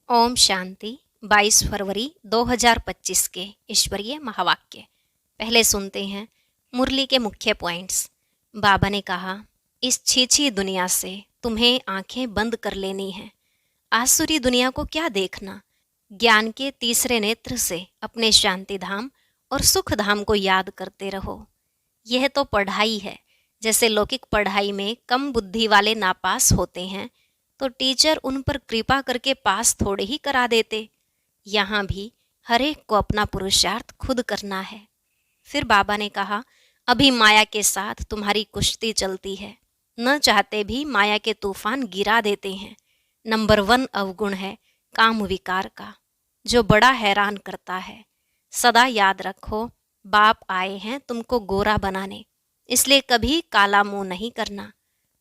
ओम शांति। 22 फरवरी 2025 के ईश्वरीय महावाक्य। पहले सुनते हैं मुरली के मुख्य पॉइंट्स। बाबा ने कहा, इस छीछी दुनिया से तुम्हें आंखें बंद कर लेनी है। आसुरी दुनिया को क्या देखना। ज्ञान के तीसरे नेत्र से अपने शांति धाम और सुख धाम को याद करते रहो। यह तो पढ़ाई है। जैसे लौकिक पढ़ाई में कम बुद्धि वाले नापास होते हैं, तो टीचर उन पर कृपा करके पास थोड़े ही करा देते। यहाँ भी हर एक को अपना पुरुषार्थ खुद करना है। फिर बाबा ने कहा, अभी माया के साथ तुम्हारी कुश्ती चलती है। न चाहते भी माया के तूफान गिरा देते हैं। नंबर 1 अवगुण है काम विकार का, जो बड़ा हैरान करता है। सदा याद रखो, बाप आए हैं तुमको गोरा बनाने, इसलिए कभी काला मुंह नहीं करना।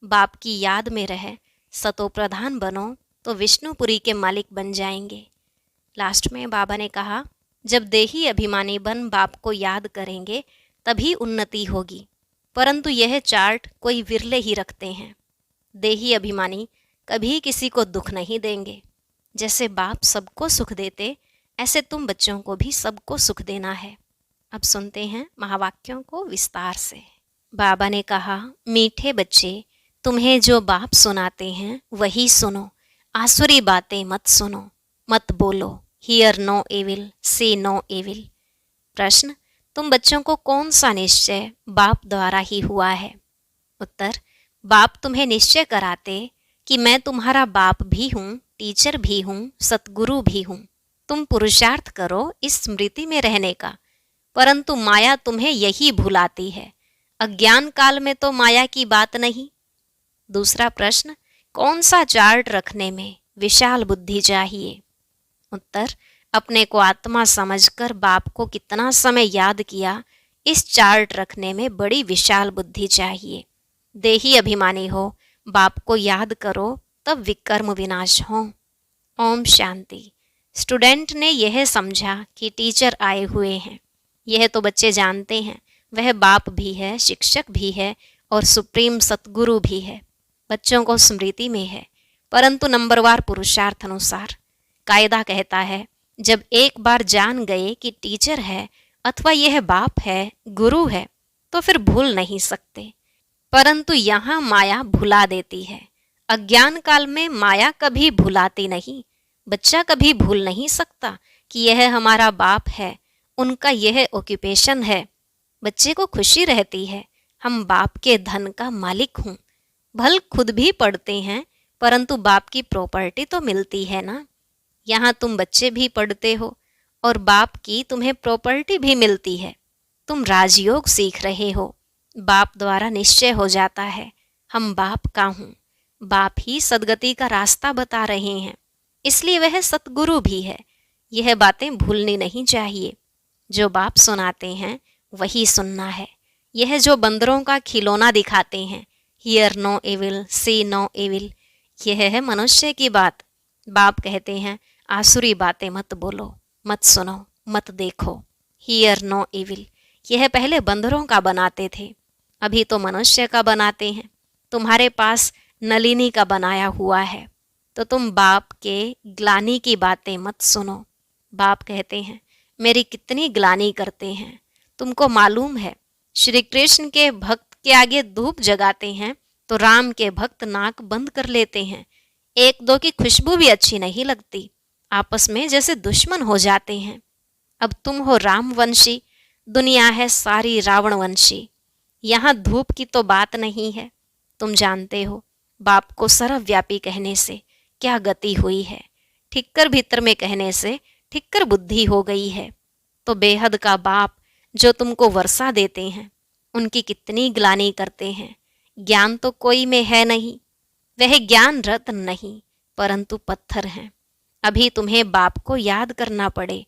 बाप की याद में रहे, सतो प्रधान बनो तो विष्णुपुरी के मालिक बन जाएंगे। लास्ट में बाबा ने कहा, जब देही अभिमानी बन बाप को याद करेंगे तभी उन्नति होगी, परंतु यह चार्ट कोई विरले ही रखते हैं। देही अभिमानी कभी किसी को दुख नहीं देंगे। जैसे बाप सबको सुख देते, ऐसे तुम बच्चों को भी सबको सुख देना है। अब सुनते हैं महावाक्यों को विस्तार से। बाबा ने कहा, मीठे बच्चे, तुम्हें जो बाप सुनाते हैं वही सुनो। आसुरी बातें मत सुनो, मत बोलो। Hear no evil, see no evil. प्रश्न, तुम बच्चों को कौन सा निश्चय बाप द्वारा ही हुआ है? उत्तर, बाप तुम्हें निश्चय कराते कि मैं तुम्हारा बाप भी हूँ, टीचर भी हूँ, सतगुरु भी हूँ। तुम पुरुषार्थ करो इस स्मृति में रहने का, परंतु माया तुम्हें यही भुलाती है। अज्ञान काल में तो माया की बात नहीं। दूसरा प्रश्न, कौन सा चार्ट रखने में विशाल बुद्धि चाहिए? उत्तर, अपने को आत्मा समझकर बाप को कितना समय याद किया, इस चार्ट रखने में बड़ी विशाल बुद्धि चाहिए। देही अभिमानी हो, बाप को याद करो, तब विकर्म विनाश हो। ओम शांति। स्टूडेंट ने यह समझा कि टीचर आए हुए हैं। यह तो बच्चे जानते हैं, वह बाप भी है, शिक्षक भी है और सुप्रीम सतगुरु भी है। बच्चों को स्मृति में है, परंतु नंबरवार पुरुषार्थ अनुसार। कायदा कहता है, जब एक बार जान गए कि टीचर है अथवा यह बाप है, गुरु है, तो फिर भूल नहीं सकते। परंतु यहाँ माया भुला देती है। अज्ञान काल में माया कभी भुलाती नहीं। बच्चा कभी भूल नहीं सकता कि यह हमारा बाप है, उनका यह ऑक्यूपेशन है। बच्चे को खुशी रहती है, हम बाप के धन का मालिक हूँ। भल खुद भी पढ़ते हैं, परंतु बाप की प्रॉपर्टी तो मिलती है ना। यहाँ तुम बच्चे भी पढ़ते हो और बाप की तुम्हें प्रॉपर्टी भी मिलती है। तुम राजयोग सीख रहे हो। बाप द्वारा निश्चय हो जाता है, हम बाप का हूँ। बाप ही सदगति का रास्ता बता रहे हैं, इसलिए वह सतगुरु भी है। यह बातें भूलनी नहीं चाहिए। जो बाप सुनाते हैं वही सुनना है। यह जो बंदरों का खिलौना दिखाते हैं, hear no evil, see no evil, यह है मनुष्य की बात। बाप कहते हैं, आसुरी बातें मत बोलो, मत सुनो, मत देखो। हियर नो एविल, यह पहले बंदरों का बनाते थे, अभी तो मनुष्य का बनाते हैं। तुम्हारे पास नलिनी का बनाया हुआ है, तो तुम बाप के ग्लानी की बातें मत सुनो। बाप कहते हैं, मेरी कितनी ग्लानी करते हैं, तुमको मालूम है। श्री कृष्ण के भक्त के आगे धूप जगाते हैं तो राम के भक्त नाक बंद कर लेते हैं। एक दो की खुशबू भी अच्छी नहीं लगती, आपस में जैसे दुश्मन हो जाते हैं। अब तुम हो रामवंशी, दुनिया है सारी रावणवंशी। यहाँ धूप की तो बात नहीं है। तुम जानते हो, बाप को सर्वव्यापी कहने से क्या गति हुई है। ठिक्कर भीतर में कहने से ठिक्कर बुद्धि हो गई है। तो बेहद का बाप जो तुमको वर्षा देते हैं, उनकी कितनी ग्लानी करते हैं। ज्ञान तो कोई में है नहीं, वह ज्ञान रत्न नहीं, परंतु पत्थर हैं। अभी तुम्हें बाप को याद करना पड़े।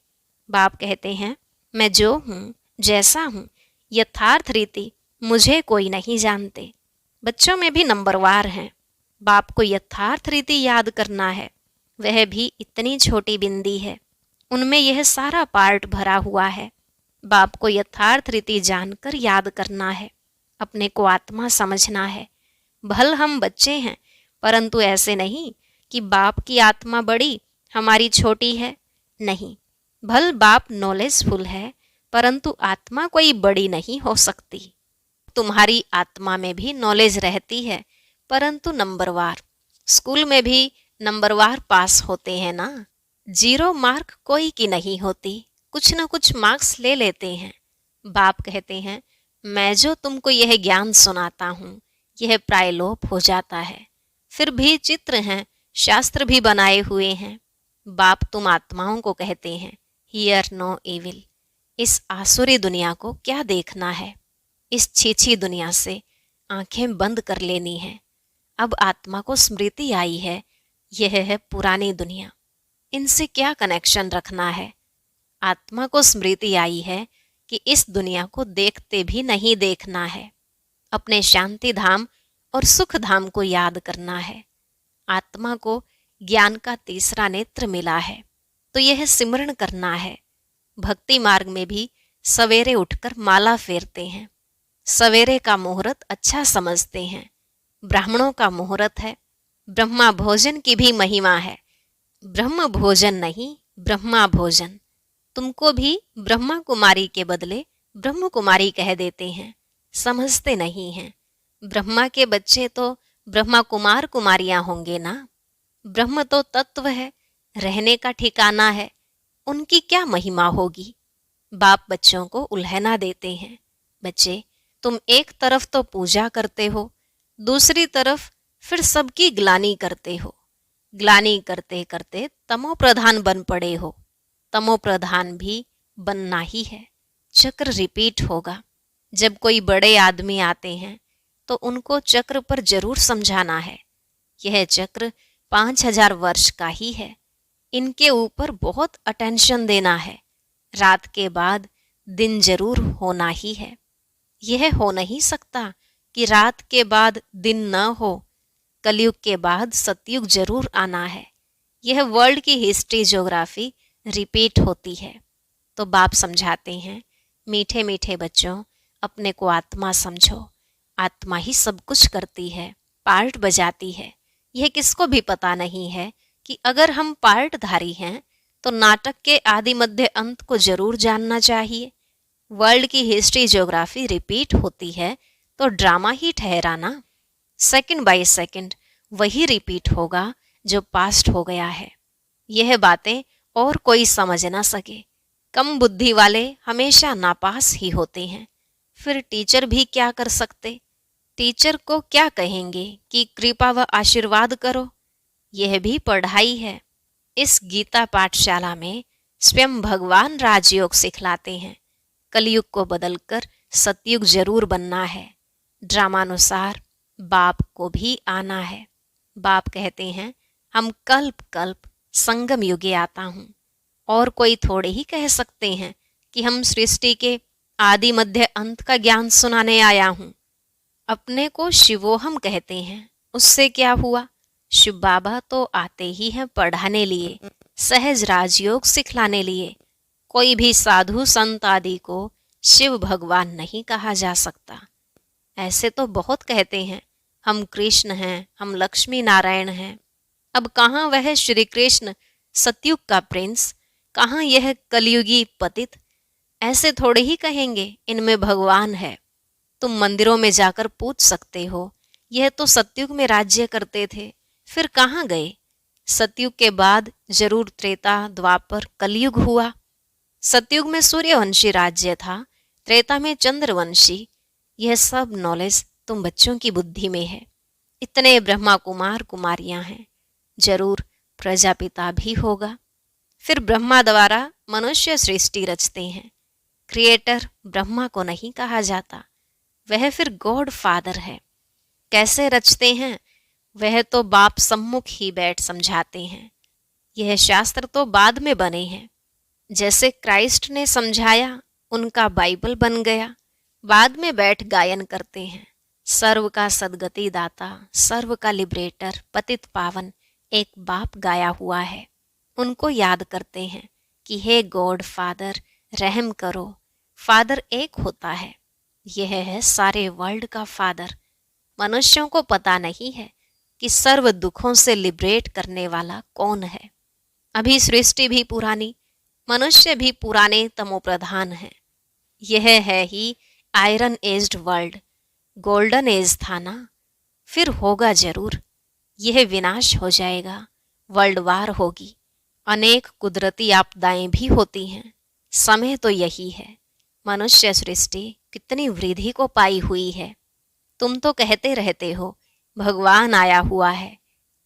बाप कहते हैं, मैं जो हूँ, जैसा हूँ, यथार्थ रीति मुझे कोई नहीं जानते। बच्चों में भी नंबरवार हैं। बाप को यथार्थ रीति याद करना है, वह भी इतनी छोटी बिंदी है, उनमें यह सारा पार्ट भरा हुआ है। बाप को यथार्थ रीति जानकर याद करना है, अपने को आत्मा समझना है। भल हम बच्चे हैं, परंतु ऐसे नहीं कि बाप की आत्मा बड़ी, हमारी छोटी है? नहीं। भल बाप नॉलेजफुल है, परंतु आत्मा कोई बड़ी नहीं हो सकती। तुम्हारी आत्मा में भी नॉलेज रहती है, परंतु नंबरवार। स्कूल में भी नंबरवार पास होते हैं ना। 0 मार्क कोई की नहीं होती, कुछ न कुछ मार्क्स ले लेते हैं। बाप कहते हैं, मैं जो तुमको यह ज्ञान सुनाता हूँ, यह प्रायलोप हो जाता है। फिर भी चित्र हैं, शास्त्र भी बनाए हुए हैं। बाप तुम आत्माओं को कहते हैं, हियर नो इविल। इस आसुरी दुनिया को क्या देखना है? इस छीछी दुनिया से आंखें बंद कर लेनी है। अब आत्मा को स्मृति आई है, यह है पुरानी दुनिया, इनसे क्या कनेक्शन रखना है? आत्मा को स्मृति आई है कि इस दुनिया को देखते भी नहीं देखना है। अपने शांति धाम और सुख धाम को याद करना है। आत्मा को ज्ञान का तीसरा नेत्र मिला है, तो यह सिमरण करना है। भक्ति मार्ग में भी सवेरे उठकर माला फेरते हैं। सवेरे का मुहूर्त अच्छा समझते हैं। ब्राह्मणों का मुहूर्त है। ब्रह्मा भोजन की भी महिमा है। ब्रह्म भोजन नहीं, ब्रह्मा भोजन। तुमको भी ब्रह्मा कुमारी के बदले ब्रह्म कुमारी कह देते हैं, समझते नहीं हैं। ब्रह्मा के बच्चे तो ब्रह्मा कुमार कुमारियां होंगे ना। ब्रह्म तो तत्व है, रहने का ठिकाना है, उनकी क्या महिमा होगी? बाप बच्चों को उल्हना देते हैं। बच्चे, तुम एक तरफ तो पूजा करते हो, दूसरी तरफ फिर सबकी ग्लानि करते हो। ग्लानि करते करते तमो प्रधान बन पड़े हो। तमो प्रधान भी बनना ही है। चक्र रिपीट होगा। जब कोई बड़े आदमी आते हैं तो उनको चक्र पर जरूर समझाना है। यह चक्र 5000 वर्ष का ही है। इनके ऊपर बहुत अटेंशन देना है। रात के बाद दिन जरूर होना ही है। यह हो नहीं सकता कि रात के बाद दिन न हो। कलयुग के बाद सतयुग जरूर आना है। यह वर्ल्ड की हिस्ट्री ज्योग्राफी रिपीट होती है। तो बाप समझाते हैं, मीठे मीठे बच्चों, अपने को आत्मा समझो। आत्मा ही सब कुछ करती है, पार्ट बजाती है। यह किसको भी पता नहीं है कि अगर हम पार्टधारी हैं तो नाटक के आदि मध्य अंत को जरूर जानना चाहिए। वर्ल्ड की हिस्ट्री ज्योग्राफी रिपीट होती है तो ड्रामा ही ठहराना। सेकंड बाय सेकंड वही रिपीट होगा जो पास्ट हो गया है। यह बातें और कोई समझ ना सके। कम बुद्धि वाले हमेशा नापास ही होते हैं। फिर टीचर भी क्या कर सकते? टीचर को क्या कहेंगे कि कृपा व आशीर्वाद करो? यह भी पढ़ाई है। इस गीता पाठशाला में स्वयं भगवान राजयोग सिखलाते हैं। कलयुग को बदलकर सतयुग जरूर बनना है। ड्रामानुसार बाप को भी आना है। बाप कहते हैं, हम कल्प कल्प संगम युगे आता हूँ। और कोई थोड़े ही कह सकते हैं कि हम सृष्टि के आदि मध्य अंत का ज्ञान सुनाने आया हूँ। अपने को शिवोहम कहते हैं, उससे क्या हुआ? शिव बाबा तो आते ही हैं पढ़ाने लिए, सहज राजयोग सिखलाने लिए। कोई भी साधु संत आदि को शिव भगवान नहीं कहा जा सकता। ऐसे तो बहुत कहते हैं, हम कृष्ण हैं, हम लक्ष्मी नारायण हैं। अब कहाँ वह श्री कृष्ण सतयुग का प्रिंस, कहाँ यह कलयुगी पतित? ऐसे थोड़े ही कहेंगे इनमें भगवान है। तुम मंदिरों में जाकर पूछ सकते हो, यह तो सतयुग में राज्य करते थे, फिर कहाँ गए? सतयुग के बाद जरूर त्रेता द्वापर कलयुग हुआ। सतयुग में सूर्यवंशी राज्य था, त्रेता में चंद्रवंशी। यह सब नॉलेज तुम बच्चों की बुद्धि में है। इतने ब्रह्मा कुमार कुमारियां हैं, जरूर प्रजापिता भी होगा। फिर ब्रह्मा द्वारा मनुष्य सृष्टि रचते हैं। क्रिएटर ब्रह्मा को नहीं कहा जाता, वह फिर गॉड फादर है। कैसे रचते हैं वह तो बाप सम्मुख ही बैठ समझाते हैं। यह शास्त्र तो बाद में बने हैं। जैसे क्राइस्ट ने समझाया, उनका बाइबल बन गया। बाद में बैठ गायन करते हैं। सर्व का सदगति दाता, सर्व का लिबरेटर, पतित पावन एक बाप गाया हुआ है। उनको याद करते हैं कि हे गॉड फादर, रहम करो। फादर एक होता है, यह है सारे वर्ल्ड का फादर। मनुष्यों को पता नहीं है कि सर्व दुखों से लिबरेट करने वाला कौन है। अभी सृष्टि भी पुरानी, मनुष्य भी पुराने तमोप्रधान है। यह है ही iron aged world. Golden age था ना, फिर होगा जरूर। यह विनाश हो जाएगा, वर्ल्ड वार होगी, अनेक कुदरती आपदाएं भी होती हैं। समय तो यही है। मनुष्य सृष्टि कितनी वृद्धि को पाई हुई है। तुम तो कहते रहते हो भगवान आया हुआ है।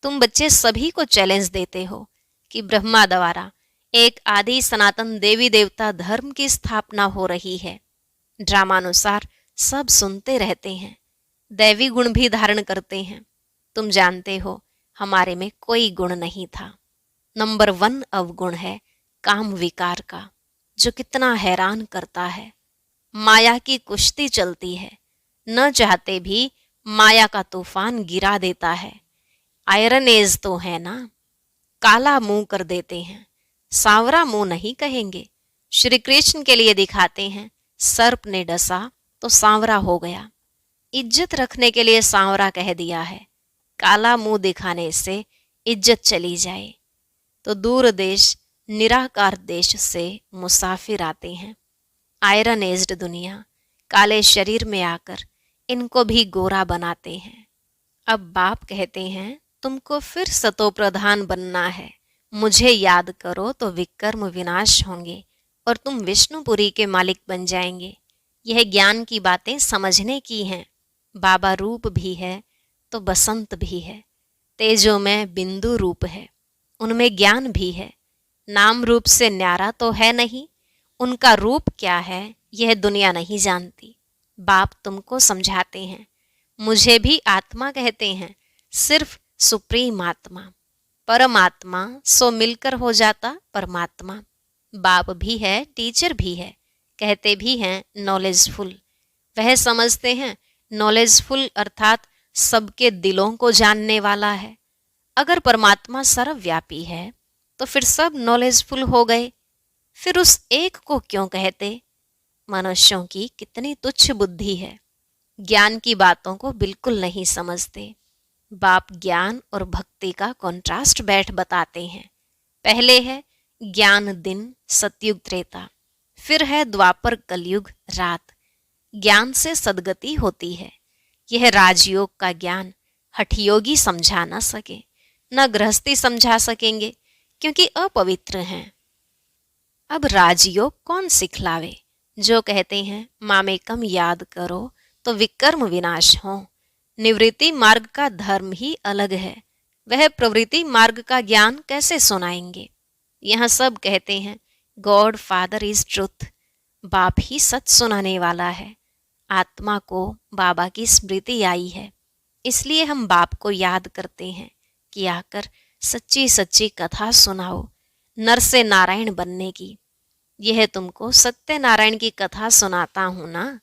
तुम बच्चे सभी को चैलेंज देते हो कि ब्रह्मा द्वारा एक आदि सनातन देवी देवता धर्म की स्थापना हो रही है। ड्रामानुसार सब सुनते रहते हैं, दैवी गुण भी धारण करते हैं। तुम जानते हो हमारे में कोई गुण नहीं था। नंबर 1 अवगुण है काम विकार का, जो कितना हैरान करता है। माया की कुश्ती चलती है, न चाहते भी माया का तूफान गिरा देता है। आयरन एज तो है ना, काला मुंह कर देते हैं, सांवरा मुंह नहीं कहेंगे। श्री कृष्ण के लिए दिखाते हैं, सर्प ने डसा तो सांवरा हो गया। इज्जत रखने के लिए सांवरा कह दिया है। काला मुंह दिखाने से इज्जत चली जाए तो दूर देश निराकार देश से मुसाफिर आते हैं। आयरन एज्ड दुनिया काले शरीर में आकर इनको भी गोरा बनाते हैं। अब बाप कहते हैं तुमको फिर सतो प्रधान बनना है। मुझे याद करो तो विकर्म विनाश होंगे और तुम विष्णुपुरी के मालिक बन जाएंगे। यह ज्ञान की बातें समझने की हैं। बाबा रूप भी है तो बसंत भी है, तेजो में बिंदु रूप है, उनमें ज्ञान भी है। नाम रूप से न्यारा तो है नहीं, उनका रूप क्या है यह दुनिया नहीं जानती। बाप तुमको समझाते हैं। मुझे भी आत्मा कहते हैं, सिर्फ सुप्रीम आत्मा, परमात्मा सो मिलकर हो जाता परमात्मा। बाप भी है, टीचर भी है, कहते भी हैं नॉलेजफुल। वह समझते हैं नॉलेजफुल अर्थात सबके दिलों को जानने वाला है। अगर परमात्मा सर्वव्यापी है तो फिर सब नॉलेजफुल हो गए। फिर उस एक को क्यों कहते? मनुष्यों की कितनी तुच्छ बुद्धि है, ज्ञान की बातों को बिल्कुल नहीं समझते। बाप ज्ञान और भक्ति का कॉन्ट्रास्ट बैठ बताते हैं। पहले है ज्ञान दिन सतयुग त्रेता, फिर है द्वापर कलयुग रात। ज्ञान से सदगति होती है। यह राजयोग का ज्ञान हठयोगी समझा न सके, न गृहस्थी समझा सकेंगे क्योंकि अपवित्र हैं। अब राजयोग कौन सिखलावे? जो कहते हैं मामेकम याद करो तो विकर्म विनाश हो। निवृत्ति मार्ग का धर्म ही अलग है, वह प्रवृत्ति मार्ग का ज्ञान कैसे सुनाएंगे? यहाँ सब कहते हैं गॉड फादर इज ट्रुथ, बाप ही सच सुनाने वाला है। आत्मा को बाबा की स्मृति आई है, इसलिए हम बाप को याद करते हैं कि आकर सच्ची सच्ची कथा सुनाओ नर से नारायण बनने की। यह तुमको सत्यनारायण की कथा सुनाता हूं ना।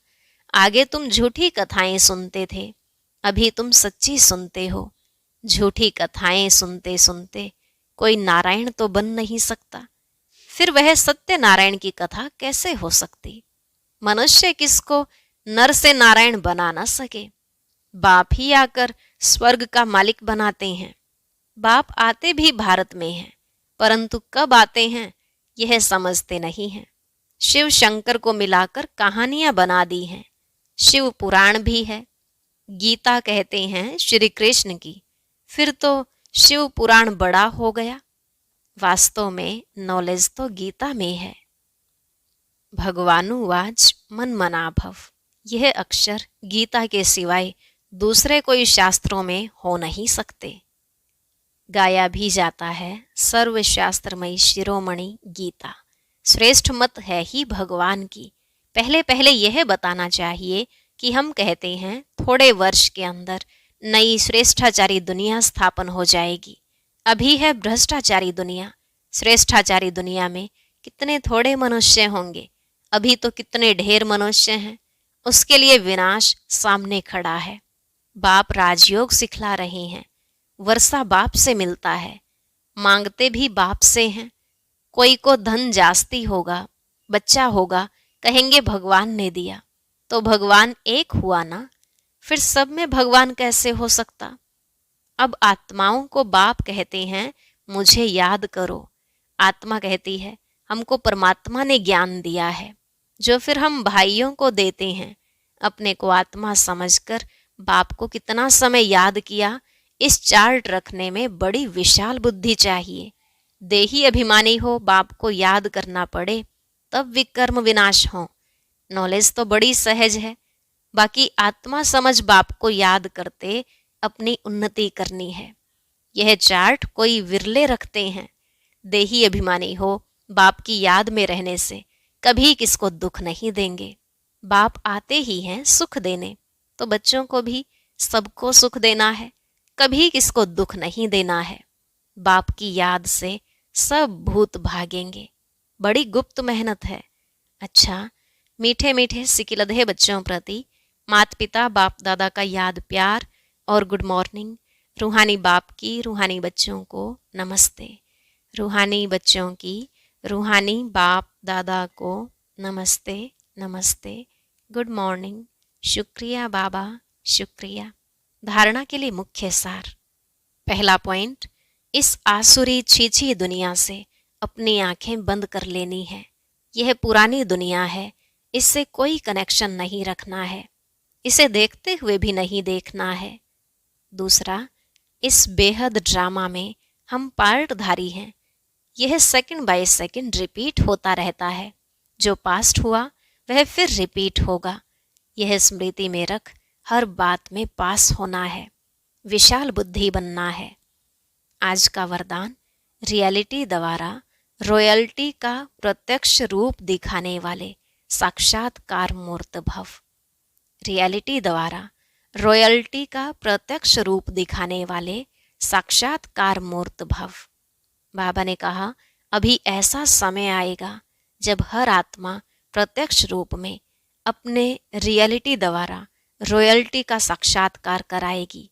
आगे तुम झूठी कथाएं सुनते थे, अभी तुम सच्ची सुनते हो। झूठी कथाएं सुनते सुनते कोई नारायण तो बन नहीं सकता, फिर वह सत्यनारायण की कथा कैसे हो सकती? मनुष्य किसको नर से नारायण बना ना सके। बाप ही आकर स्वर्ग का मालिक बनाते हैं। बाप आते भी भारत में हैं, परंतु कब आते हैं यह समझते नहीं हैं। शिव शंकर को मिलाकर कहानियां बना दी हैं। शिव पुराण भी है। गीता कहते हैं श्री कृष्ण की, फिर तो शिव पुराण बड़ा हो गया। वास्तव में नॉलेज तो गीता में है। भगवानुवाच मन मना भव, यह अक्षर गीता के सिवाय दूसरे कोई शास्त्रों में हो नहीं सकते। गाया भी जाता है सर्वशास्त्रमयी शिरोमणि गीता, श्रेष्ठ मत है ही भगवान की। पहले पहले यह बताना चाहिए कि हम कहते हैं थोड़े वर्ष के अंदर नई श्रेष्ठाचारी दुनिया स्थापन हो जाएगी। अभी है भ्रष्टाचारी दुनिया। श्रेष्ठाचारी दुनिया में कितने थोड़े मनुष्य होंगे, अभी तो कितने ढेर मनुष्य हैं। उसके लिए विनाश सामने खड़ा है। बाप राजयोग सिखला रहे हैं। वर्षा बाप से मिलता है, मांगते भी बाप से हैं। कोई को धन जास्ती होगा, बच्चा होगा, कहेंगे भगवान ने दिया, तो भगवान एक हुआ ना, फिर सब में भगवान कैसे हो सकता? अब आत्माओं को बाप कहते हैं मुझे याद करो, आत्मा कहती है हमको परमात्मा ने ज्ञान दिया है जो फिर हम भाइयों को देते हैं। अपने को आत्मा समझकर बाप को कितना समय याद किया, इस चार्ट रखने में बड़ी विशाल बुद्धि चाहिए। देही अभिमानी हो, बाप को याद करना पड़े तब विकर्म विनाश हो। नॉलेज तो बड़ी सहज है, बाकी आत्मा समझ बाप को याद करते अपनी उन्नति करनी है। यह चार्ट कोई विरले रखते हैं। देही अभिमानी हो, बाप की याद में रहने से कभी किसको दुख नहीं देंगे। बाप आते ही हैं सुख देने, तो बच्चों को भी सबको सुख देना है, कभी किसको दुख नहीं देना है। बाप की याद से सब भूत भागेंगे। बड़ी गुप्त मेहनत है। अच्छा, मीठे मीठे सिकिलधे बच्चों प्रति माता पिता बाप दादा का याद प्यार और गुड मॉर्निंग। रूहानी बाप की रूहानी बच्चों को नमस्ते। रूहानी बच्चों की रूहानी बाप दादा को नमस्ते नमस्ते, गुड मॉर्निंग, शुक्रिया बाबा, शुक्रिया। धारणा के लिए मुख्य सार। पहला पॉइंट, इस आसुरी छीछी दुनिया से अपनी आंखें बंद कर लेनी है। यह पुरानी दुनिया है, इससे कोई कनेक्शन नहीं रखना है, इसे देखते हुए भी नहीं देखना है। दूसरा, इस बेहद ड्रामा में हम पार्टधारी हैं। यह सेकंड बाय सेकंड रिपीट होता रहता है। जो पास्ट हुआ वह फिर रिपीट होगा। यह स्मृति में रख हर बात में पास होना है, विशाल बुद्धि बनना है। आज का वरदान, रियलिटी द्वारा रॉयल्टी का प्रत्यक्ष रूप दिखाने वाले साक्षात्कार मूर्त भव। रियलिटी द्वारा रॉयल्टी का प्रत्यक्ष रूप दिखाने वाले साक्षात्कार मूर्त भव। बाबा ने कहा, अभी ऐसा समय आएगा जब हर आत्मा प्रत्यक्ष रूप में अपने रियलिटी द्वारा रॉयल्टी का साक्षात्कार कराएगी।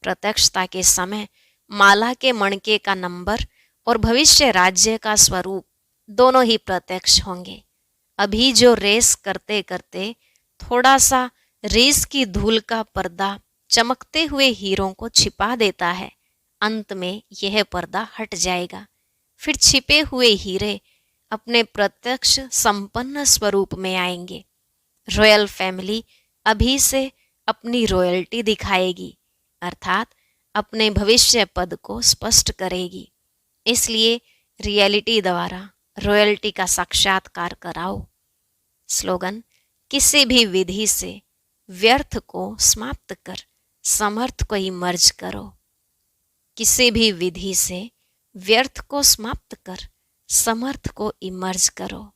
प्रत्यक्षता के समय माला के मणके का नंबर और भविष्य राज्य का स्वरूप दोनों ही प्रत्यक्ष होंगे। अभी जो रेस करते करते थोड़ा सा रेस की धूल का पर्दा चमकते हुए हीरों को छिपा देता है, अंत में यह पर्दा हट जाएगा। फिर छिपे हुए हीरे अपने प्रत्यक्ष संपन्न स्वरूप में आएंगे। रॉयल फैमिली अभी से अपनी रॉयल्टी दिखाएगी, अर्थात अपने भविष्य पद को स्पष्ट करेगी। इसलिए रियलिटी द्वारा रॉयल्टी का साक्षात्कार कराओ। स्लोगन, किसी भी विधि से व्यर्थ को समाप्त कर समर्थ को इमर्ज करो। किसी भी विधि से व्यर्थ को समाप्त कर समर्थ को इमर्ज करो।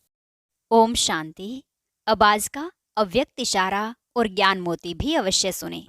ओम शांति। अब आज का अव्यक्त इशारा और ज्ञान मोती भी अवश्य सुने।